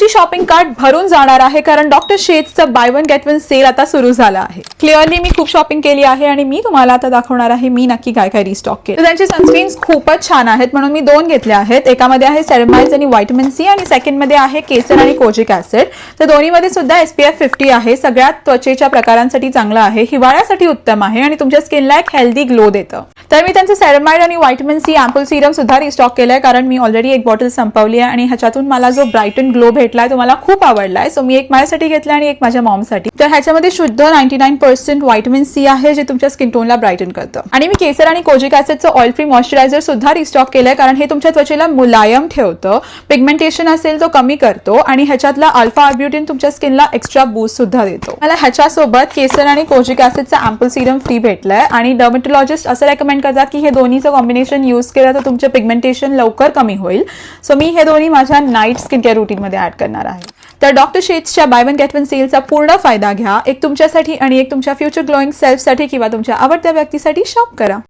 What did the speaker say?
तुमची shopping cart भरून जाणार आहे कारण डॉक्टर शेट्सचं buy one get one sale आता सुरू झाला आहे. क्लिअरली मी खूप शॉपिंग केली आहे आणि मी तुम्हाला आता दाखवणार आहे मी नक्की काय काय रिस्टॉक केलं. त्यांचे सनस्क्रीन्स खूपच छान आहेत म्हणून मी 2 घेतल्या आहेत. एकामध्ये आहे सेरामाइड आणि व्हिटॅमिन सी आणि सेकंड मध्ये आहे केसर आणि कोजिक ऍसिड. तर दोन्हीमध्ये सुद्धा SPF 50 आहे. सगळ्यात त्वचेच्या प्रकारांसाठी चांगलं आहे, हिवाळ्यासाठी उत्तम आहे आणि तुमच्या स्किनला एक हेल्दी ग्लो देतं. तर मी त्यांचं सेरामाइड आणि व्हिटॅमिन सी अँपल सिरम सुद्धा रिस्टॉक केलंय कारण मी ऑलरेडी एक बॉटल संपवली आहे आणि ह्याच्यातून मला जो ब्राईटन ग्लो भेटलाय तो मला खूप आवडलाय. सो मी एक माझ्यासाठी घेतला आणि एक माझ्या मॉमसाठी. तर ह्याच्यामध्ये शुद्ध 99% व्हिटॅमिन सी आहे जे तुमच्या स्किन टोनला ब्राईटन करतं. आणि मी केसर आणि कोजिक ऍसिडचं ऑइल फ्री मॉइश्चरायझर सुद्धा रिस्टॉक केलंय कारण हे तुमच्या त्वचेला मुलायम ठेवतं, पिगमेंटेशन असेल तो कमी करतो आणि ह्याच्यातला अल्फा आर्ब्युटिन तुमच्या स्किनला एक्स्ट्रा बूस्ट सुद्धा देतो. मला ह्याच्यासोबत केसर आणि कोजिक ऍसिडचा अँपल सिरम फ्री भेटलाय आणि डर्मेटोलॉजिस्ट असं रेकमेंड करतात की हे दोन्हीचं कॉम्बिनेशन यूज केलं तर तुमचं पिगमेंटेशन लवकर कमी होईल. सो मी हे दोन्ही माझ्या नाईट स्किन केअर रुटीनमध्ये ऍड करणार आहे. तर डॉक्टर शेट्सच्या बाय वन गेट वन सेलचा पूर्ण फायदा घ्या. एक तुमच्यासाठी आणि एक तुमच्या फ्युचर ग्लोईंग सेल्फसाठी किंवा तुमच्या आवडत्या व्यक्तीसाठी शॉप करा.